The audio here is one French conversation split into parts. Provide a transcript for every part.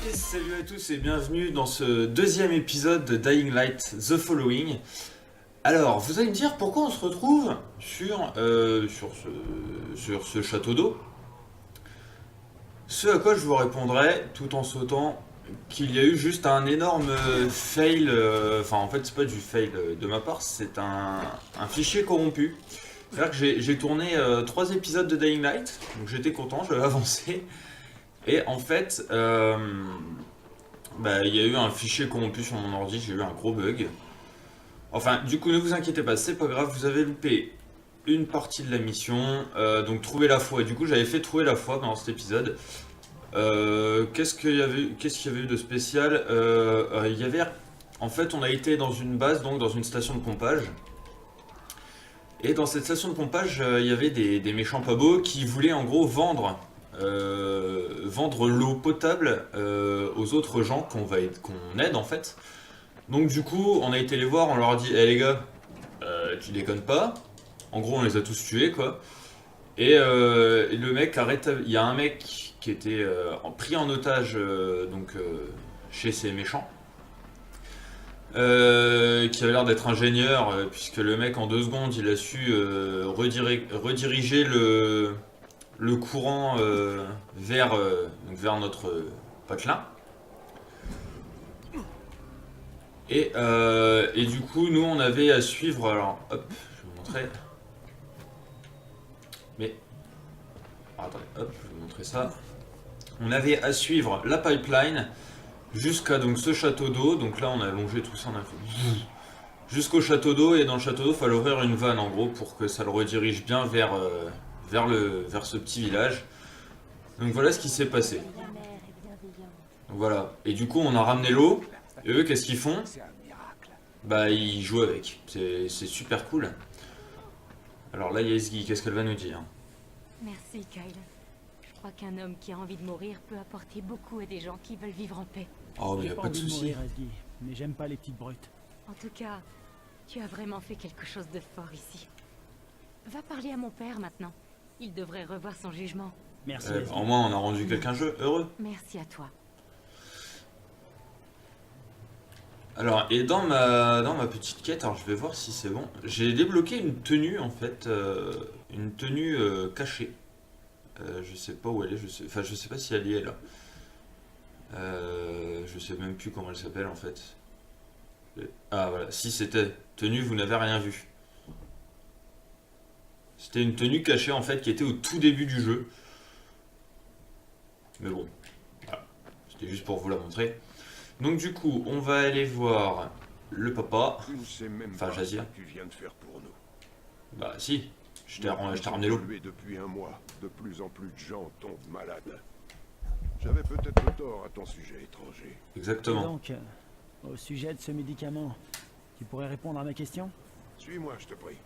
Et salut à tous et bienvenue dans ce deuxième épisode de Dying Light The Following. Alors, vous allez me dire pourquoi on se retrouve sur ce château d'eau. Ce à quoi je vous répondrai tout en sautant qu'il y a eu juste un énorme fail. Enfin, en fait, c'est pas du fail de ma part, c'est un fichier corrompu. C'est-à-dire que j'ai tourné 3 épisodes de Dying Light, donc j'étais content, j'avais avancé. Et en fait, il y a eu un fichier corrompu sur mon ordi, j'ai eu un gros bug. Enfin, du coup, ne vous inquiétez pas, c'est pas grave, vous avez loupé une partie de la mission, donc trouver la foi. Et du coup, j'avais fait trouver la foi dans cet épisode. Qu'est-ce qu'il y avait eu de spécial? Il y avait, en fait, on a été dans une base, donc dans une station de pompage. Et dans cette station de pompage, il y avait des méchants pas beaux qui voulaient en gros vendre l'eau potable aux autres gens qu'on aide en fait. Donc du coup, on a été les voir, on leur a dit, hé les gars, tu déconnes pas. En gros, on les a tous tués quoi. Et le mec arrête. Il y a un mec qui était pris en otage chez ces méchants. Qui avait l'air d'être ingénieur, puisque le mec en 2 secondes il a su rediriger le courant vers notre patelin. Et du coup, nous on avait à suivre. Alors, hop, je vais vous montrer. Mais. Attendez, hop, je vais vous montrer ça. On avait à suivre la pipeline jusqu'à donc ce château d'eau. Donc là, on a longé tout ça, on a fait. Jusqu'au château d'eau, et dans le château d'eau, il fallait ouvrir une vanne en gros pour que ça le redirige bien vers ce petit village. Donc voilà ce qui s'est passé. Donc voilà. Et du coup, on a ramené l'eau. Et eux, qu'est-ce qu'ils font? Bah, ils jouent avec. C'est super cool. Alors là, Yesgi, qu'est-ce qu'elle va nous dire? Merci, Kyle. Je crois qu'un homme qui a envie de mourir peut apporter beaucoup à des gens qui veulent vivre en paix. Oh, mais J'ai y a pas pas de envie de souci. mourir, Asgi, mais j'aime pas les petites brutes. En tout cas, tu as vraiment fait quelque chose de fort ici. Va parler à mon père maintenant. Il devrait revoir son jugement. Merci, Asgi. Au moins, on a rendu quelqu'un heureux. Merci à toi. Alors, et dans ma petite quête, alors je vais voir si c'est bon. J'ai débloqué une tenue en fait, une tenue cachée. Je sais pas où elle est, je sais pas si elle y est là. Je sais même plus comment elle s'appelle en fait. Ah voilà, si c'était tenue, vous n'avez rien vu. C'était une tenue cachée en fait qui était au tout début du jeu. Mais bon, voilà. C'était juste pour vous la montrer. Donc du coup, on va aller voir le papa. Tu ne sais même Enfin, pas ce Jazir. que tu viens de faire pour nous. Bah si, je t'ai ramené l'eau. Depuis un mois, de plus en plus de gens tombent malades. J'avais peut-être tort à ton sujet étranger. Et Exactement. donc, au sujet de ce médicament, tu pourrais répondre à ma question? Suis-moi, je te prie.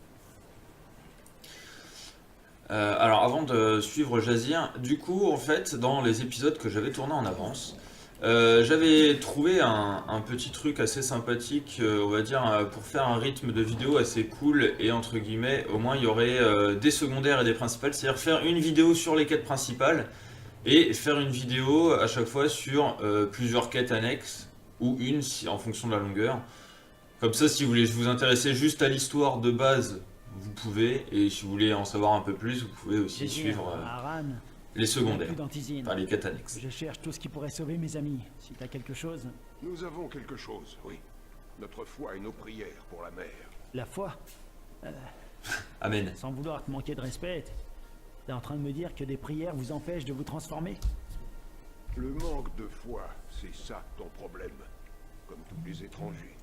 Alors avant de suivre Jazir, du coup en fait dans les épisodes que j'avais tournés en avance, j'avais trouvé un petit truc assez sympathique, on va dire, pour faire un rythme de vidéo assez cool et entre guillemets au moins il y aurait des secondaires et des principales, c'est-à-dire faire une vidéo sur les quêtes principales et faire une vidéo à chaque fois sur plusieurs quêtes annexes ou une en fonction de la longueur. Comme ça, si vous voulez vous intéresser juste à l'histoire de base, vous pouvez, et si vous voulez en savoir un peu plus, vous pouvez aussi J'ai suivre Aran, les secondaires, plus d'antisine. enfin les quêtes annexes. Je cherche tout ce qui pourrait sauver mes amis. Si t'as quelque chose, Nous avons quelque chose, oui. Notre foi et nos prières pour la mer. la foi. Amen. Sans vouloir te manquer de respect, t'es en train de me dire que des prières vous empêchent de vous transformer? Le manque de foi, c'est ça ton problème. Comme tous les étrangers.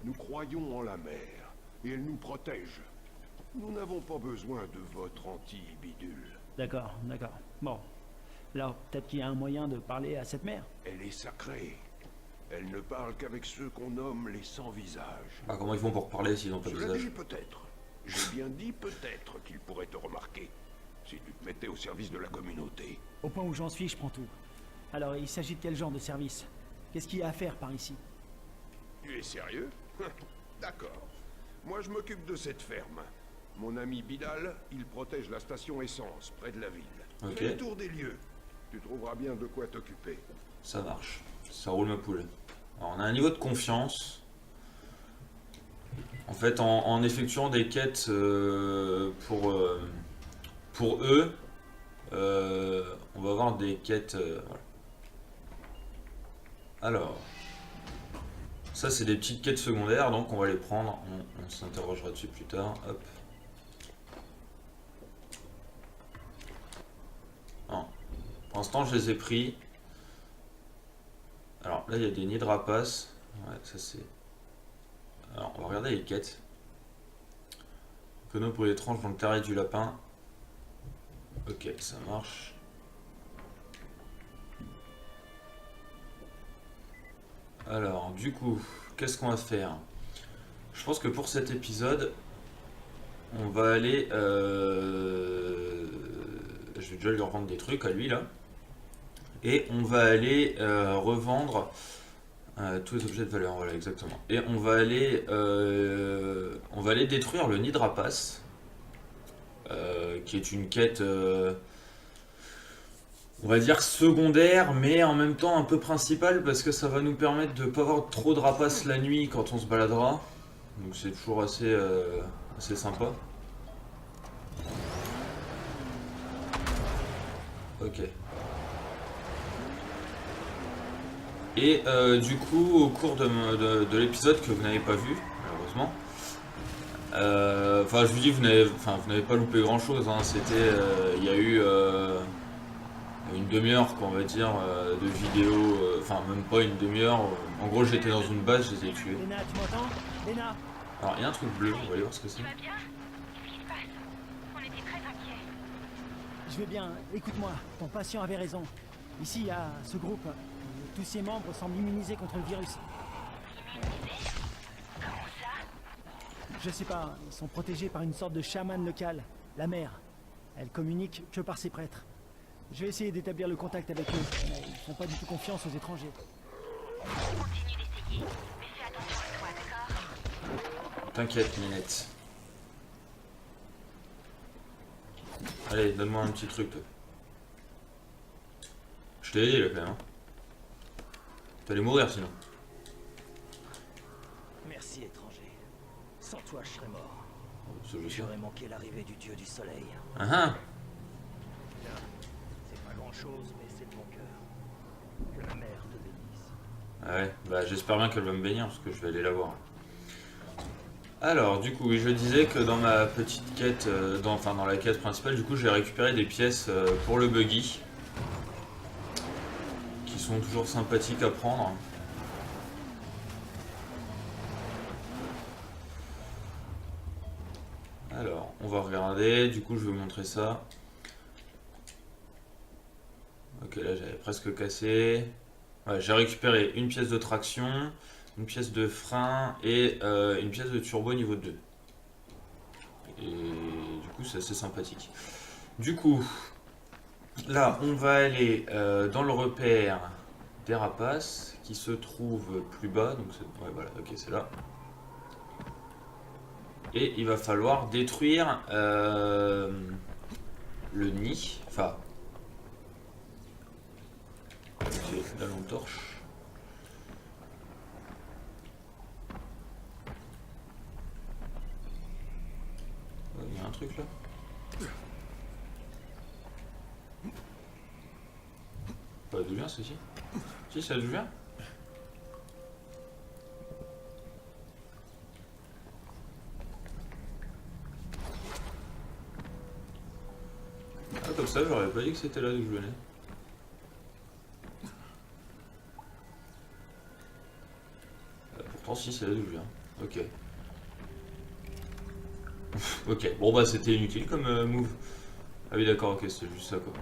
Nous croyons en la mer, et elle nous protège. Nous n'avons pas besoin de votre anti-bidule. D'accord, d'accord. Bon. Alors, peut-être qu'il y a un moyen de parler à cette mère? Elle est sacrée. Elle ne parle qu'avec ceux qu'on nomme les sans-visage. Ah, comment ils font pour parler s'ils n'ont pas de Cela dit, visage? peut-être. J'ai bien dit peut-être qu'il pourrait te remarquer. Si tu te mettais au service de la communauté. Au point où j'en suis, je prends tout. Alors, il s'agit de quel genre de service? Qu'est-ce qu'il y a à faire par ici? Tu es sérieux? D'accord. Moi, je m'occupe de cette ferme. Mon ami Bidal, il protège la station essence, près de la ville. Ok. Fais le tour des lieux. Tu trouveras bien de quoi t'occuper. Ça marche. Ça roule ma poule. Alors, on a un niveau de confiance. En fait, en effectuant des quêtes pour eux, on va avoir des quêtes. Voilà. Alors, ça c'est des petites quêtes secondaires, donc on va les prendre. On s'interrogera dessus plus tard. Hop. Non. Pour l'instant, je les ai pris. Alors là, il y a des nids de rapaces. Ouais, ça c'est. Alors, on va regarder les quêtes. Cono pour les tranches dans le terrier du lapin. Ok, ça marche. Alors, du coup, qu'est-ce qu'on va faire? Je pense que pour cet épisode, on va aller... Je vais déjà lui revendre des trucs à lui, là. Et on va aller revendre tous les objets de valeur, voilà, exactement. Et on va aller détruire le nid de rapace, qui est une quête... on va dire secondaire, mais en même temps un peu principale parce que ça va nous permettre de ne pas avoir trop de rapaces la nuit quand on se baladera. Donc c'est toujours assez sympa. Ok. Et du coup, au cours de l'épisode que vous n'avez pas vu, malheureusement, enfin je vous dis, vous n'avez pas loupé grand chose, hein. C'était, il y a eu une demi-heure, quoi, on va dire, de vidéo, enfin même pas une demi-heure. En gros, j'étais dans une base, je les ai tués. Lena, tu m'entends? Lena? Alors, il y a un truc bleu, on va aller voir ce que c'est. Tu vas bien? Qu'est-ce qui se passe? On était très inquiets. Je vais bien. Écoute-moi, ton patient avait raison. Ici, il y a ce groupe. Tous ses membres semblent immunisés contre le virus. Immunisés? Comment ça? Je sais pas, ils sont protégés par une sorte de chaman local, la mère. Elle communique que par ses prêtres. Je vais essayer d'établir le contact avec eux, mais ils font pas du tout confiance aux étrangers. Continue d'essayer, mais fais attention à toi, d'accord? T'inquiète, Minette. Allez, donne-moi un petit truc, toi. Je t'ai aidé, là, quand même. Hein. T'allais mourir, sinon. Merci, étranger. Sans toi, je serais mort. Ça, je sais. J'aurais manqué l'arrivée du dieu du soleil. Ah ah. C'est pas grand-chose, mais c'est de mon cœur. Que la mer te bénisse. Ah ouais, bah j'espère bien qu'elle va me bénir, parce que je vais aller la voir. Alors, du coup, oui, je disais que dans ma petite quête, dans la quête principale, du coup, j'ai récupéré des pièces pour le buggy. Qui sont toujours sympathiques à prendre. Alors, on va regarder, du coup, je vais vous montrer ça. Ok, là, j'avais presque cassé. Ouais, j'ai récupéré une pièce de traction, une pièce de frein et une pièce de turbo niveau 2. Et du coup, c'est assez sympathique. Du coup, là, on va aller dans le repère des rapaces qui se trouve plus bas. Donc, ouais, voilà, ok, c'est là. Et il va falloir détruire le nid. Enfin, ok, la lampe torche. Il y a un truc là. D'où vient ceci? Si, ça d'où vient? Ah, comme ça, j'aurais pas dit que c'était là d'où je venais. Pourtant, si, c'est là d'où je viens. Ok. Ok, bon bah c'était inutile comme move. Ah oui, d'accord, ok, c'était juste ça quoi.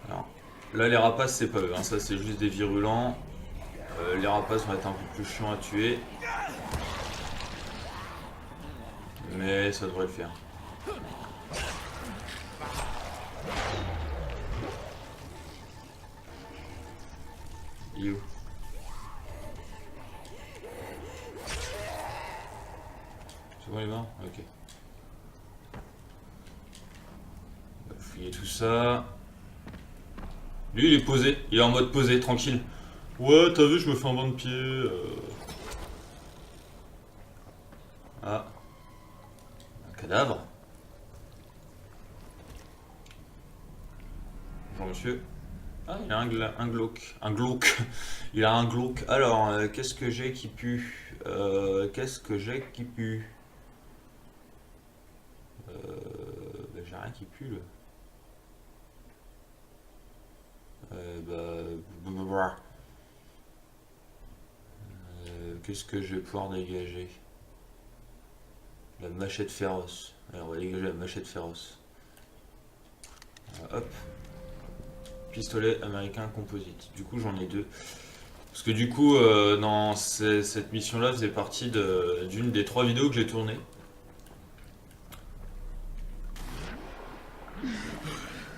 Alors, là, les rapaces, c'est pas eux, hein, ça c'est juste des virulents. Les rapaces vont être un peu plus chiants à tuer. Mais ça devrait le faire. Il est où? C'est bon, il est mort? Ok. fouiller tout ça. Lui il est posé, il est en mode posé, tranquille. Ouais, t'as vu, je me fais un banc de pied. Ah. Un cadavre. Bonjour monsieur. Ah, il a un glauque. Un glauque. Il a un glauque. Alors, qu'est-ce que j'ai qui pue? Qu'est-ce que j'ai qui pue? Bah, j'ai rien qui pue là. Qu'est-ce que je vais pouvoir dégager? La machette féroce. Alors, on va dégager la machette féroce. Hop. Pistolet américain composite. Du coup, j'en ai 2. Parce que du coup, dans cette mission-là, faisait partie d'une des 3 vidéos que j'ai tournées.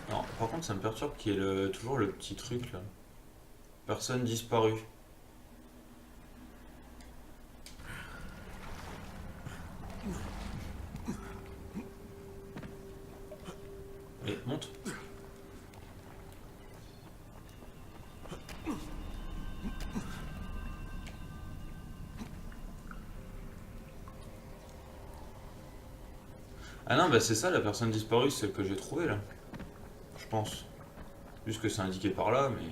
Non, par contre, ça me perturbe qu'il y ait toujours le petit truc là. Personne disparue. Allez, monte. Ah non, bah c'est ça la personne disparue, celle que j'ai trouvée là. Je pense. Juste que c'est indiqué par là, mais...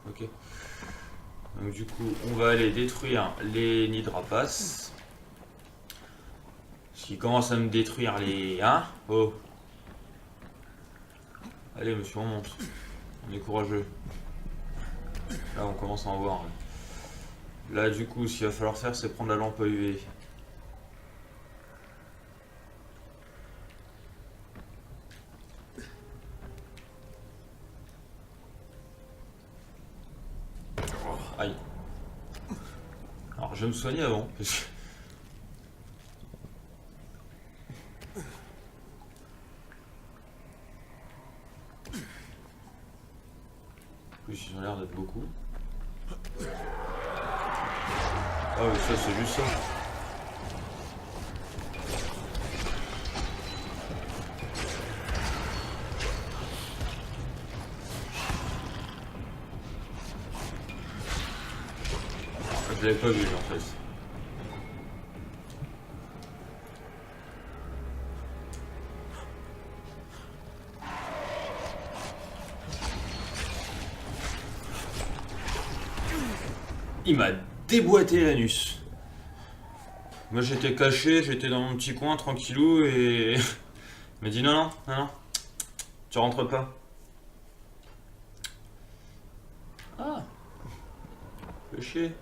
Ok. Donc du coup, on va aller détruire les nids de rapaces. Qui commence à me détruire les... Hein? Oh. Allez monsieur, on monte. On est courageux. Là on commence à en voir. Là du coup, ce qu'il va falloir faire, c'est prendre la lampe à UV. Aïe. Alors je vais me soigner avant. Parce que... En plus ils ont l'air d'être beaucoup. Ah oui, ça c'est juste ça. Je l'avais pas vu en fait. Il m'a déboîté l'anus. Moi j'étais caché, j'étais dans mon petit coin tranquillou et... Il m'a dit non, non, non, non. Tu rentres pas. Ah. Fais chier.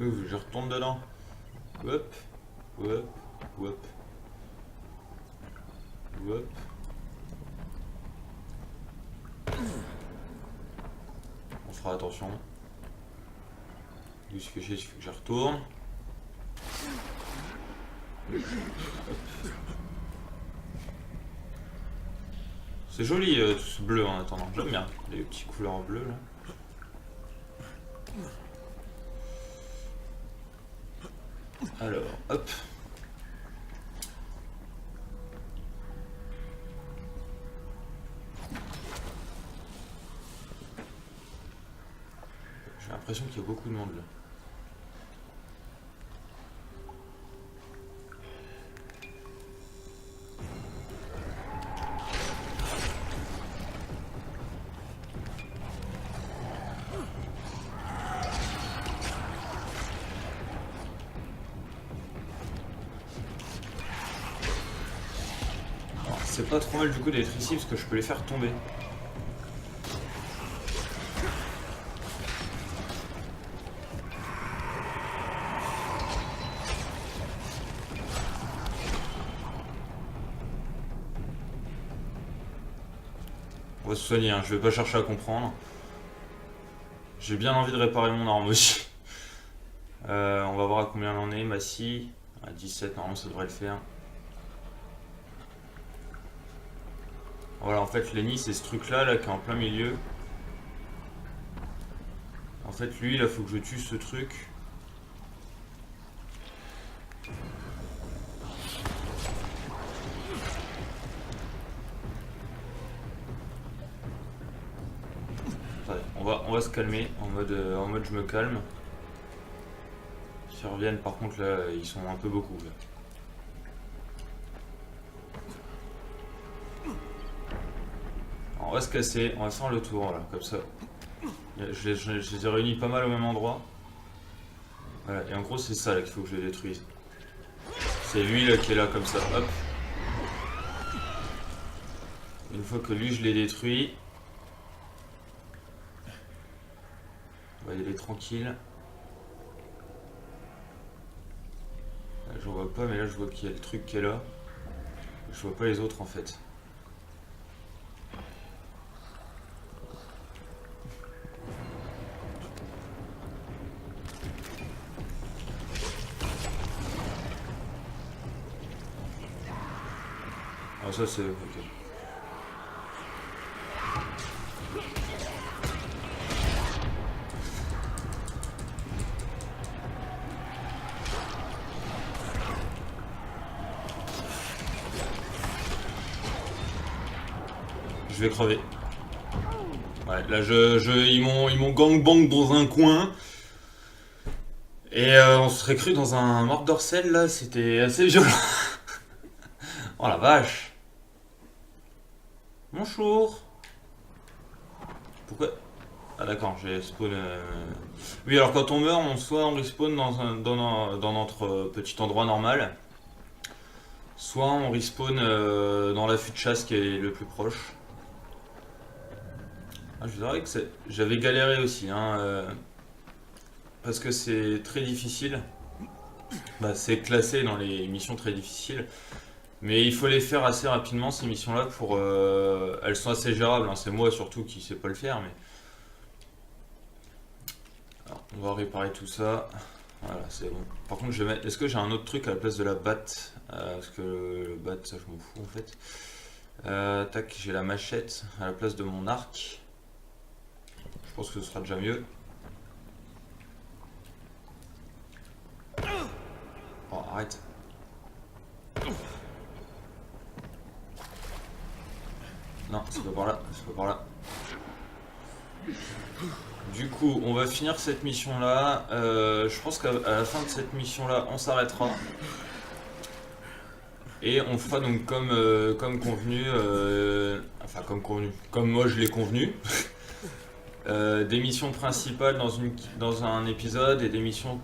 Ouf, je retourne dedans. Hop, hop, hop. Hop. On fera attention. Il faut que je retourne. C'est joli tout ce bleu en attendant. J'aime bien les petites couleurs bleues là. Alors, hop. J'ai l'impression qu'il y a beaucoup de monde là. C'est pas trop mal du coup d'être ici parce que je peux les faire tomber. On va se soigner, hein. Je vais pas chercher à comprendre. J'ai bien envie de réparer mon arme aussi. On va voir à combien on en est. Massy, à 17, normalement ça devrait le faire. Voilà, en fait, Lenny, c'est ce truc-là là, qui est en plein milieu. En fait, lui, il faut que je tue ce truc. va se calmer en mode je me calme. S'ils reviennent par contre là ils sont un peu beaucoup là. Alors, on va se casser, on va faire le tour là, comme ça. Je les ai réunis pas mal au même endroit. Voilà, et en gros c'est ça là qu'il faut que je détruise. C'est lui là qui est là comme ça, hop. Une fois que lui je l'ai détruit, on va y aller tranquille. Là, j'en vois pas, mais là je vois qu'il y a le truc qui est là. Je vois pas les autres en fait. Ah ça c'est... ok. Je vais crever. Ouais, là ils m'ont gangbang dans un coin. Et on se serait cru dans un mordor cell là, c'était assez violent. Oh la vache. Bonjour. Pourquoi? Ah d'accord, j'ai spawn... Oui, alors quand on meurt, soit on respawn dans notre petit endroit normal, soit on respawn dans l'affût de chasse qui est le plus proche. Ah, je dirais que j'avais galéré aussi, hein, parce que c'est très difficile. Bah, c'est classé dans les missions très difficiles. Mais il faut les faire assez rapidement ces missions-là pour... elles sont assez gérables, hein. C'est moi surtout qui sais pas le faire, mais... Alors, on va réparer tout ça. Voilà, c'est bon. Par contre, je vais mettre... Est-ce que j'ai un autre truc à la place de la batte? Parce que le batte, ça je m'en fous en fait. Tac, j'ai la machette à la place de mon arc. Je pense que ce sera déjà mieux. Oh, arrête. Non, c'est pas par là, c'est pas par là. Du coup, on va finir cette mission là. Je pense qu'à la fin de cette mission là, on s'arrêtera. Et on fera donc comme convenu, enfin comme convenu, comme moi je l'ai convenu. Des missions principales dans un épisode et des missions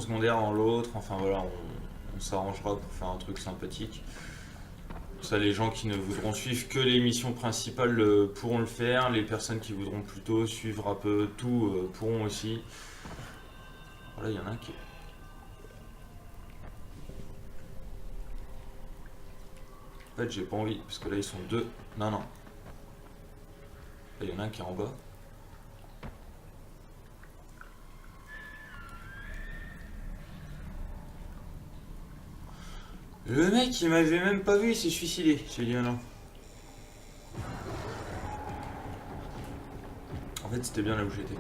secondaires dans l'autre. Enfin voilà, on s'arrangera pour faire un truc sympathique. Ça, les gens qui ne voudront suivre que les missions principales pourront le faire. Les personnes qui voudront plutôt suivre un peu tout pourront aussi. Voilà, il y en a un qui... En fait, j'ai pas envie, parce que là, ils sont deux. Non, non. Là, il y en a un qui est en bas. Le mec, il m'avait même pas vu, il s'est suicidé. J'ai dit, ah non. En fait, c'était bien là où j'étais.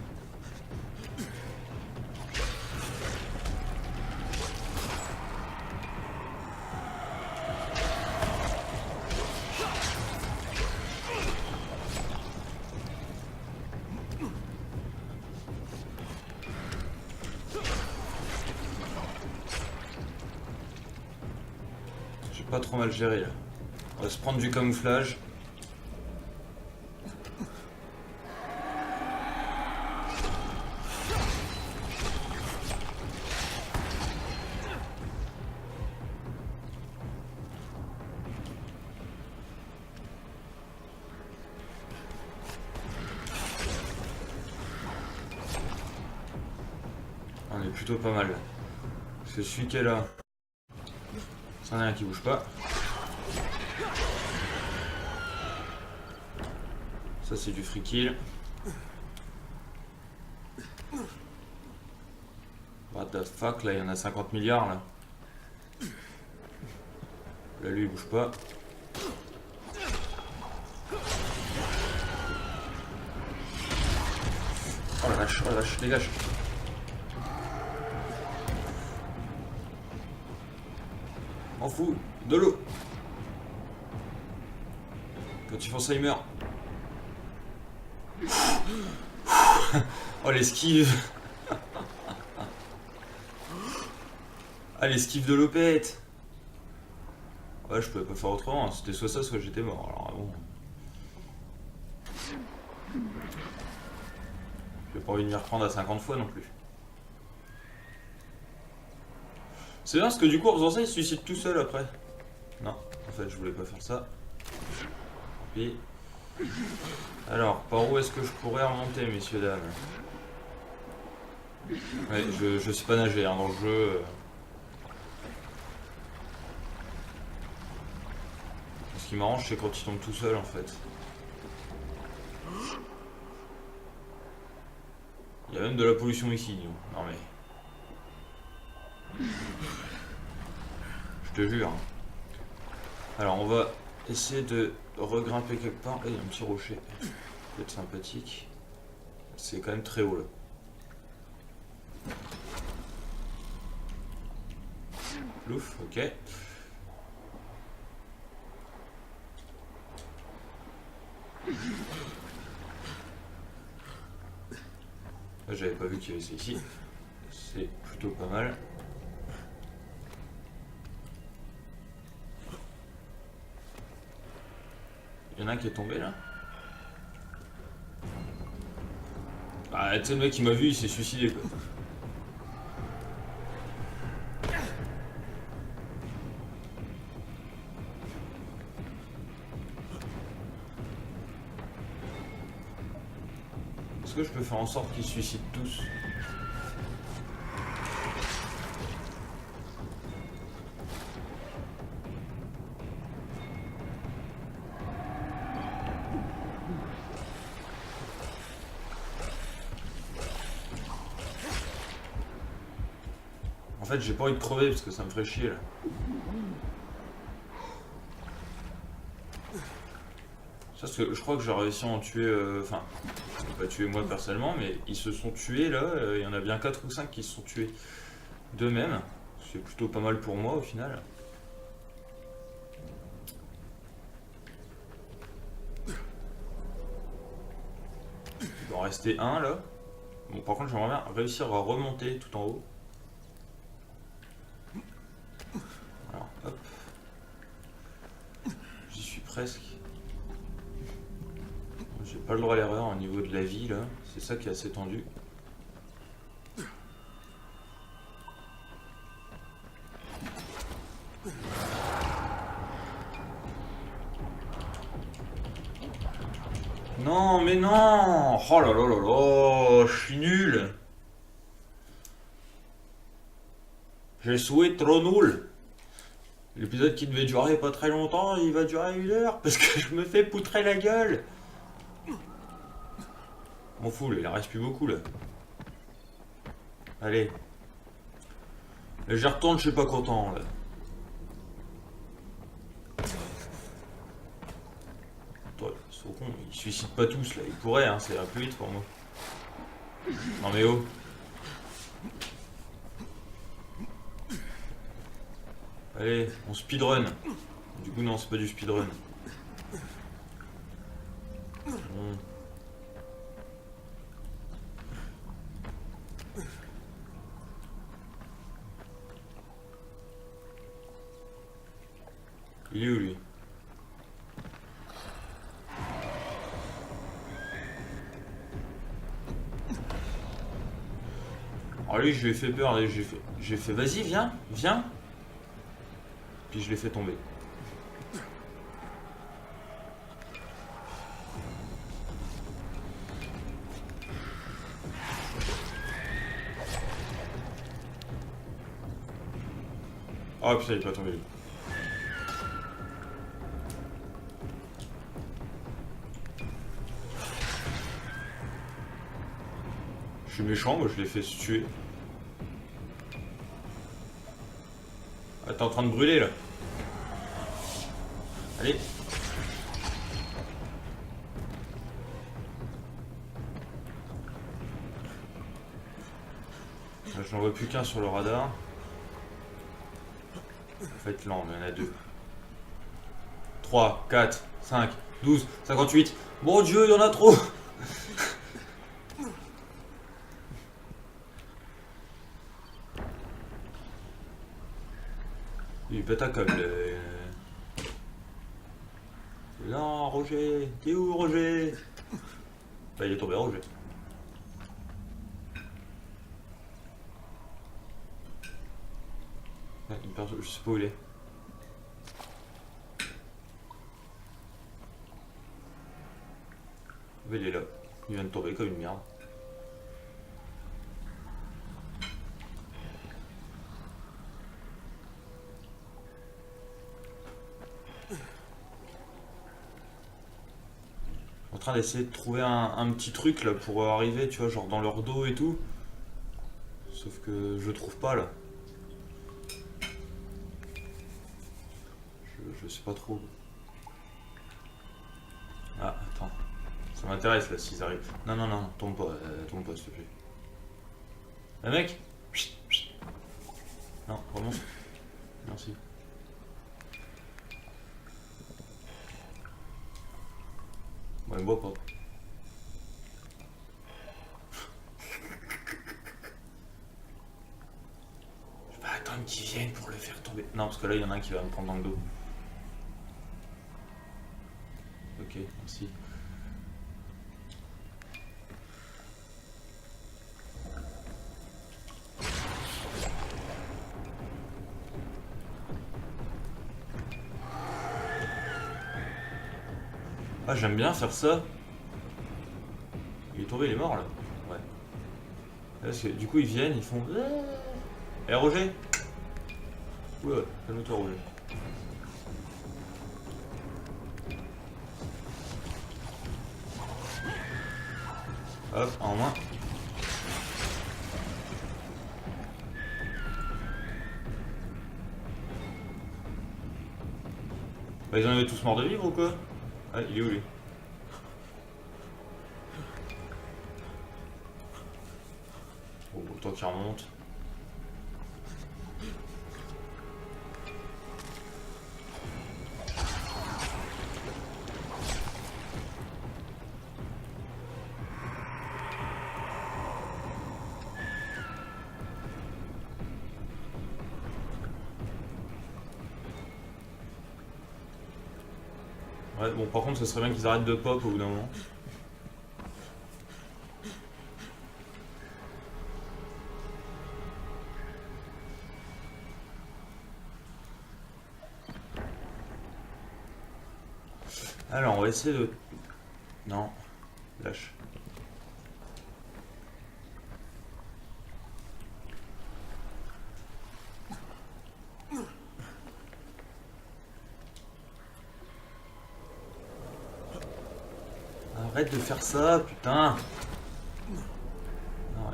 Pas trop mal géré là. On va se prendre du camouflage. On est plutôt pas mal. Parce que celui qui est là, c'en est un qui bouge pas. Ça c'est du free kill. What the fuck, là il y en a 50 milliards là. Là lui il bouge pas. Oh la vache, dégage. M'en fous, de l'eau. Quand il fait ça, il meurt. Oh l'esquive. Ah l'esquive de l'opette. Ouais je pouvais pas faire autrement, c'était soit ça soit j'étais mort, alors bon. J'ai pas envie de m'y reprendre à 50 fois non plus. C'est bien parce que du coup en faisant ça il se suicide tout seul après. Non, en fait je voulais pas faire ça. Puis... Alors, par où est-ce que je pourrais remonter, messieurs, dames? Ouais, je sais pas nager hein, dans le jeu. Ce qui m'arrange, c'est quand il tombe tout seul, en fait. Il y a même de la pollution ici, nous. Non mais... Je te jure. Alors, on va essayer de regrimper quelque part. Il y a un petit rocher. Peut être sympathique. C'est quand même très haut, là. Plouf, ok. J'avais pas vu qu'il y avait ça ici. C'est plutôt pas mal. Il y en a un qui est tombé là. Ah, tu sais, le mec qui m'a vu, il s'est suicidé quoi. Est-ce que je peux faire en sorte qu'ils se suicident tous? En fait, j'ai pas envie de crever parce que ça me ferait chier là. Ça, parce que je crois que j'ai réussi à en tuer. Enfin, je n'ai pas tué moi personnellement, mais ils se sont tués là. Il y en a bien 4 ou 5 qui se sont tués d'eux-mêmes. C'est plutôt pas mal pour moi au final. Il doit en rester un là. Bon, par contre, j'aimerais bien réussir à remonter tout en haut. Alors, hop. J'y suis presque. J'ai pas le droit à l'erreur au niveau de la vie là. C'est ça qui est assez tendu. Non, mais non! Oh là là là là! Je suis nul! Je suis trop nul! L'épisode qui devait durer pas très longtemps, il va durer 1 heure parce que je me fais poutrer la gueule! M'en fous, là, il en reste plus beaucoup là. Allez. Là, j'y retourne, je suis pas content là. Ils sont cons, ils se suicident pas tous là, ils pourraient, hein, ça ira plus vite pour moi. Non mais oh. Allez, on speedrun. Du coup non, c'est pas du speedrun. Bon. Il est où lui? Alors lui je lui ai fait peur, j'ai fait vas-y viens, viens. Puis je l'ai fait tomber. Oh putain il est pas tombé lui. Je suis méchant, moi je l'ai fait se tuer. Ah, t'es en train de brûler là. Allez. Là, j'en vois plus qu'un sur le radar. En fait, là, on en a 2. 3, 4, 5, 12, 58. Mon Dieu, il y en a trop. Il pète un câble. Non, Roger. T'es où, Roger? Bah, il est tombé, Roger. Ah, je sais pas où il est. Mais il est là. Il vient de tomber comme une merde. En train d'essayer de trouver un petit truc là pour arriver, tu vois, genre dans leur dos et tout. Sauf que je trouve pas là. Je sais pas trop. Ah, attends. Ça m'intéresse là s'ils arrivent. Non, non, non, tombe pas s'il te plaît. Mec. Chut, chut. Non, remonte. Merci. Bon, il boit pas. Je vais attendre qu'ils viennent pour le faire tomber. Non, parce que là, il y en a un qui va me prendre dans le dos. Ok, merci. Ah, j'aime bien faire ça. Il est tombé, il est mort là. Ouais. Parce que du coup, ils viennent, ils font. Eh Roger. Ouais, calme-toi, Roger. Hop, en moins. Bah, ils en avaient tous morts de vivre ou quoi? Ah, il est où lui? Oh, autant qu'il remonte. Ouais, bon, par contre, ce serait bien qu'ils arrêtent de pop au bout d'un moment. Alors, on va essayer de... Non, lâche. Arrête de faire ça, putain.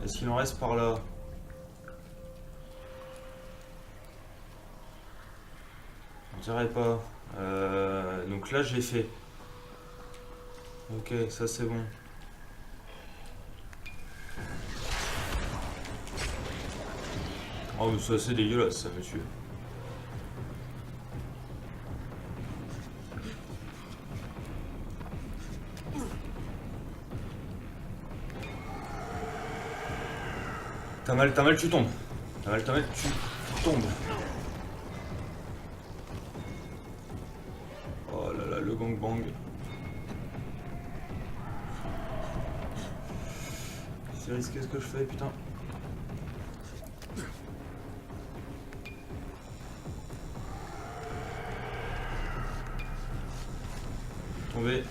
Est-ce qu'il en reste par là? On dirait pas. Donc là, j'ai fait. Ok, ça c'est bon. Oh, mais c'est assez dégueulasse ça, monsieur. T'as mal, tu tombes. T'as mal, tu tombes. Oh là là, le gangbang. C'est risqué ce que je fais, putain. Tomber.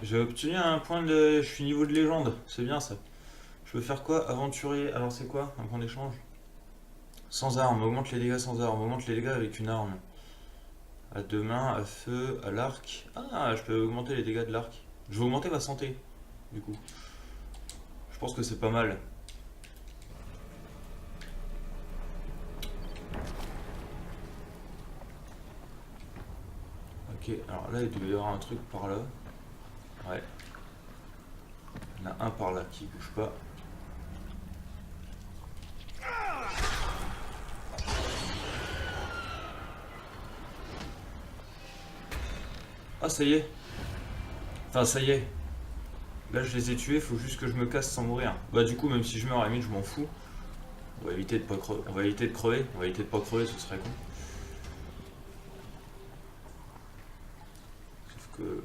J'ai obtenu un point de... Je suis niveau de légende, c'est bien ça. Je peux faire quoi? Aventurier. Alors c'est quoi? Un point d'échange? Sans arme, augmente les dégâts sans arme, augmente les dégâts avec une arme. À deux mains, à feu, à l'arc. Ah, je peux augmenter les dégâts de l'arc. Je vais augmenter ma santé, du coup. Je pense que c'est pas mal. Ok, alors là il devait y avoir un truc par là. Ouais. Il y en a un par là qui bouge pas. Ah, ça y est. Enfin, ça y est. Là, je les ai tués, faut juste que je me casse sans mourir. Bah, du coup, même si je meurs, à la limite, je m'en fous. On va éviter de pas crever. On va éviter de crever. On va éviter de pas crever, ce serait con. Sauf que...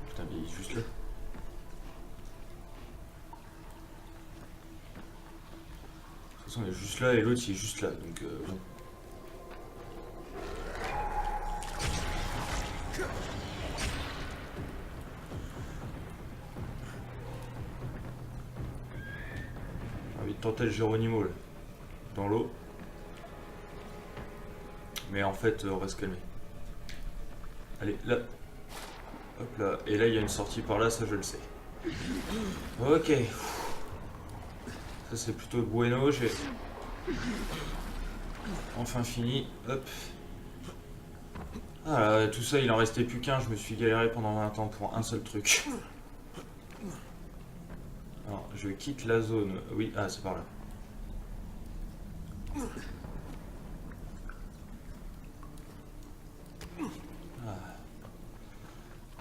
Putain, mais il est juste là. De toute façon, il est juste là et l'autre, il est juste là. Donc, bon. J'ai envie de tenter le Geronimo là. Dans l'eau. Mais en fait, on va se calmer. Allez, là. Hop là. Et là, il y a une sortie par là, ça je le sais. Ok. Ça c'est plutôt bueno, j'ai enfin fini. Hop. Ah là, tout ça, il en restait plus qu'un, je me suis galéré pendant 20 ans pour un seul truc. Alors, je quitte la zone. Oui, ah, c'est par là.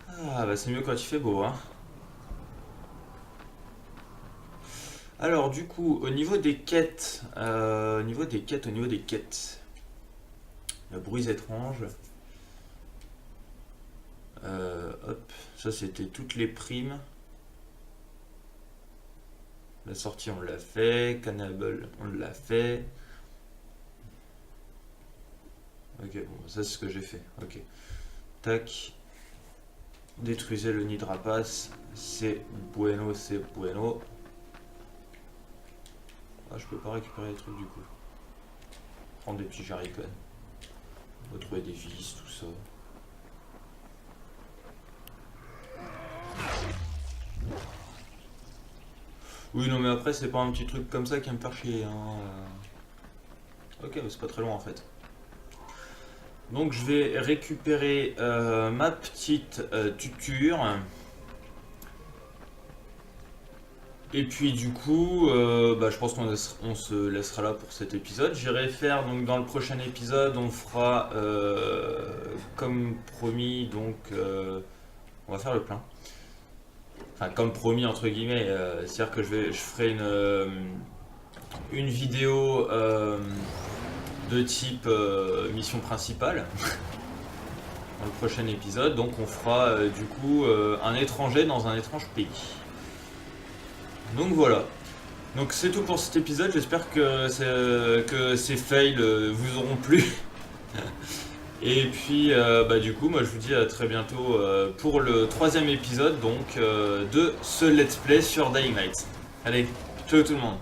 Ah, bah c'est mieux quand il fait beau, hein. Alors, du coup, au niveau des quêtes, au niveau des quêtes, le bruit étrange. Hop, ça c'était toutes les primes. La sortie on l'a fait, Cannibal on l'a fait. Ok, bon, ça c'est ce que j'ai fait. Ok, tac. Détruisez le nid de rapace, c'est bueno, c'est bueno. Ah, je peux pas récupérer les trucs du coup. Prendre des petits jarricons. Retrouver des vis, tout ça. Oui, non, mais après, c'est pas un petit truc comme ça qui va me faire chier. Hein. Ok, mais c'est pas très loin en fait. Donc, je vais récupérer ma petite tuture. Et puis, du coup, bah, je pense qu'on se laissera là pour cet épisode. J'irai faire, donc, dans le prochain épisode, on fera, comme promis, donc, on va faire le plein. Enfin, comme promis entre guillemets, c'est-à-dire que je ferai une vidéo de type mission principale dans le prochain épisode. Donc on fera du coup un étranger dans un étrange pays. Donc voilà. Donc c'est tout pour cet épisode. J'espère que ces fails vous auront plu. Et puis, bah, du coup, moi je vous dis à très bientôt pour le 3e épisode donc, de ce let's play sur Dying Light. Allez, ciao tout le monde.